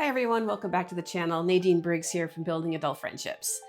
Hi everyone, welcome back to the channel. Nadine Briggs here from Building Adult Friendships.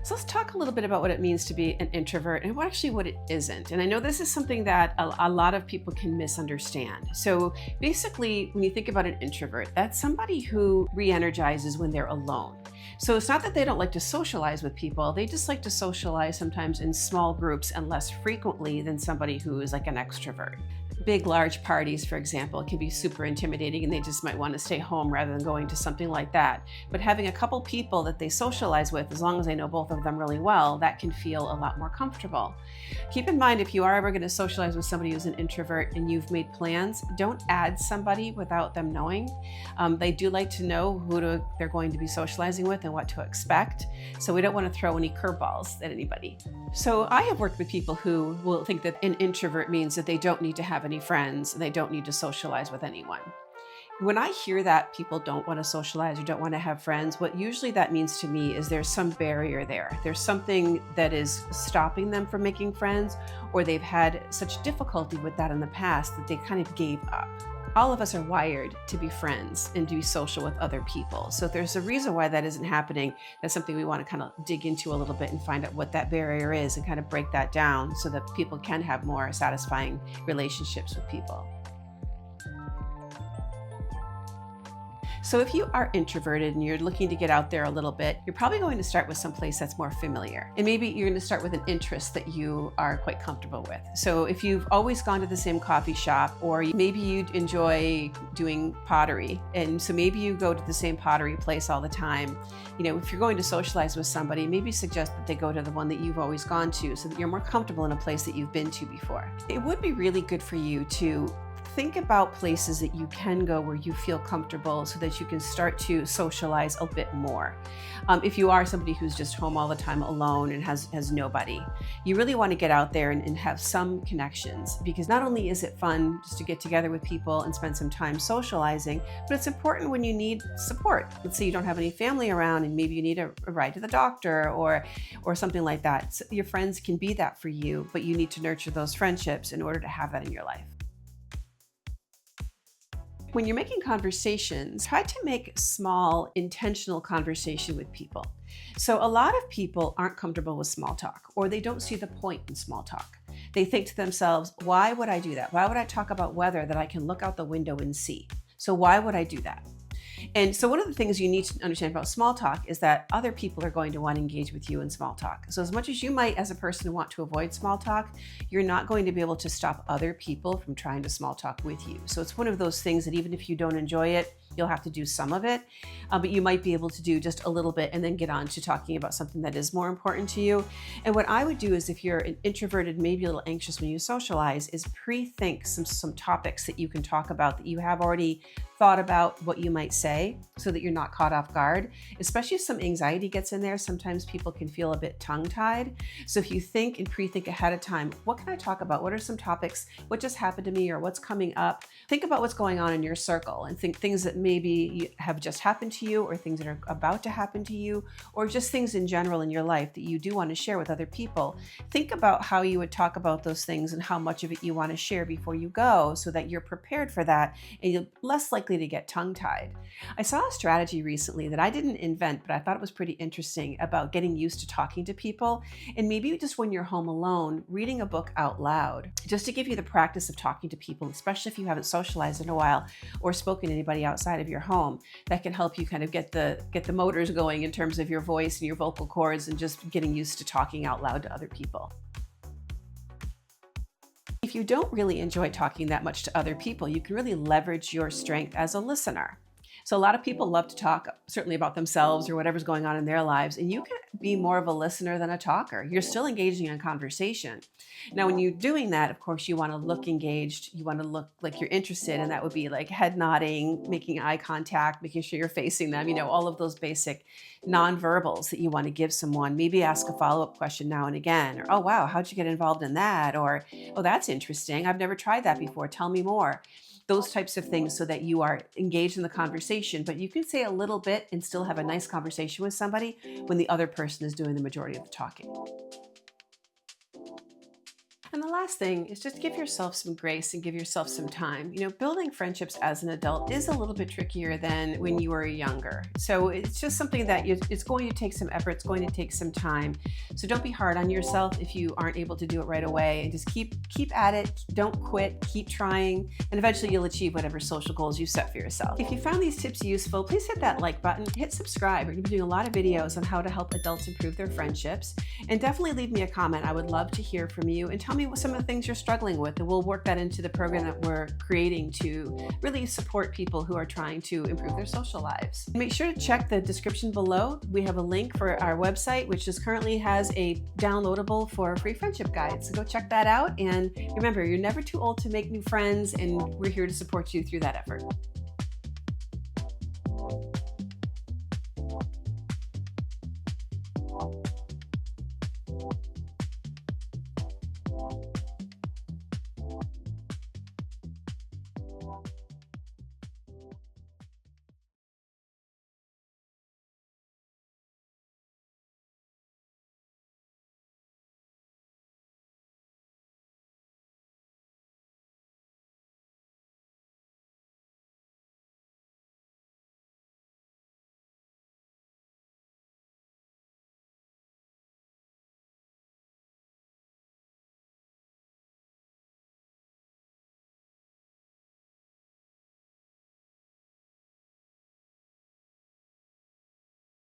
So let's talk a little bit about what it means to be an introvert and what it isn't. And I know this is something that a lot of people can misunderstand. So basically, when you think about an introvert, that's somebody who re-energizes when they're alone. So it's not that they don't like to socialize with people, they just like to socialize sometimes in small groups and less frequently than somebody who is like an extrovert. Big, large parties, for example, can be super intimidating and they just might want to stay home rather than going to something like that. But having a couple people that they socialize with, as long as they know both of them really well, that can feel a lot more comfortable. Keep in mind, if you are ever going to socialize with somebody who's an introvert and you've made plans, don't add somebody without them knowing. They do like to know who they're going to be socializing with and what to expect. So we don't want to throw any curveballs at anybody. So I have worked with people who will think that an introvert means that they don't need to have any friends and they don't need to socialize with anyone. When I hear that people don't want to socialize or don't want to have friends, what usually that means to me is there's some barrier there. There's something that is stopping them from making friends, or they've had such difficulty with that in the past that they kind of gave up. All of us are wired to be friends and to be social with other people. So if there's a reason why that isn't happening, that's something we want to kind of dig into a little bit and find out what that barrier is and kind of break that down so that people can have more satisfying relationships with people. So if you are introverted and you're looking to get out there a little bit, you're probably going to start with some place that's more familiar. And maybe you're going to start with an interest that you are quite comfortable with. So if you've always gone to the same coffee shop, or maybe you enjoy doing pottery, and so maybe you go to the same pottery place all the time. If you're going to socialize with somebody, maybe suggest that they go to the one that you've always gone to so that you're more comfortable in a place that you've been to before. It would be really good for you to think about places that you can go where you feel comfortable so that you can start to socialize a bit more. If you are somebody who's just home all the time alone and has nobody, you really want to get out there and have some connections, because not only is it fun just to get together with people and spend some time socializing, but it's important when you need support. Let's say you don't have any family around and maybe you need a ride to the doctor or something like that. So your friends can be that for you, but you need to nurture those friendships in order to have that in your life. When you're making conversations, try to make small, intentional conversation with people. So a lot of people aren't comfortable with small talk, or they don't see the point in small talk. They think to themselves, why would I do that? Why would I talk about weather that I can look out the window and see? So why would I do that? And so one of the things you need to understand about small talk is that other people are going to want to engage with you in small talk. So as much as you might, as a person, want to avoid small talk, you're not going to be able to stop other people from trying to small talk with you. So it's one of those things that even if you don't enjoy it, you'll have to do some of it, but you might be able to do just a little bit and then get on to talking about something that is more important to you. And what I would do is, if you're an introverted, maybe a little anxious when you socialize, is pre-think some topics that you can talk about that you have already thought about what you might say so that you're not caught off guard. Especially if some anxiety gets in there, sometimes people can feel a bit tongue-tied. So if you think and pre-think ahead of time, what can I talk about? What are some topics? What just happened to me or what's coming up? Think about what's going on in your circle and think things that maybe have just happened to you, or things that are about to happen to you, or just things in general in your life that you do want to share with other people. Think about how you would talk about those things and how much of it you want to share before you go, so that you're prepared for that and you're less likely to get tongue-tied. I saw a strategy recently that I didn't invent, but I thought it was pretty interesting, about getting used to talking to people. And maybe just when you're home alone, reading a book out loud, just to give you the practice of talking to people, especially if you haven't socialized in a while or spoken to anybody outside of your home. That can help you kind of get the motors going in terms of your voice and your vocal cords, and just getting used to talking out loud to other people. If you don't really enjoy talking that much to other people, you can really leverage your strength as a listener. So a lot of people love to talk, certainly about themselves or whatever's going on in their lives, and you can be more of a listener than a talker. You're still engaging in conversation. Now, when you're doing that, of course, you want to look engaged. You want to look like you're interested, and that would be like head nodding, making eye contact, making sure you're facing them, all of those basic nonverbals that you want to give someone. Maybe ask a follow-up question now and again, or, oh, wow, how'd you get involved in that? Or, oh, that's interesting. I've never tried that before. Tell me more. Those types of things, so that you are engaged in the conversation, but you can say a little bit and still have a nice conversation with somebody when the other person is doing the majority of the talking. And the last thing is just give yourself some grace and give yourself some time. Building friendships as an adult is a little bit trickier than when you were younger. So it's just something that it's going to take some effort, it's going to take some time. So don't be hard on yourself if you aren't able to do it right away, and just keep at it. Don't quit, keep trying, and eventually you'll achieve whatever social goals you set for yourself. If you found these tips useful, please hit that like button, hit subscribe. We're going to be doing a lot of videos on how to help adults improve their friendships, and definitely leave me a comment. I would love to hear from you and tell me what some of the things you're struggling with, and we'll work that into the program that we're creating to really support people who are trying to improve their social lives. Make sure to check the description below. We have a link for our website, which currently has a downloadable for a free friendship guide. So go check that out. And remember, you're never too old to make new friends, and we're here to support you through that effort.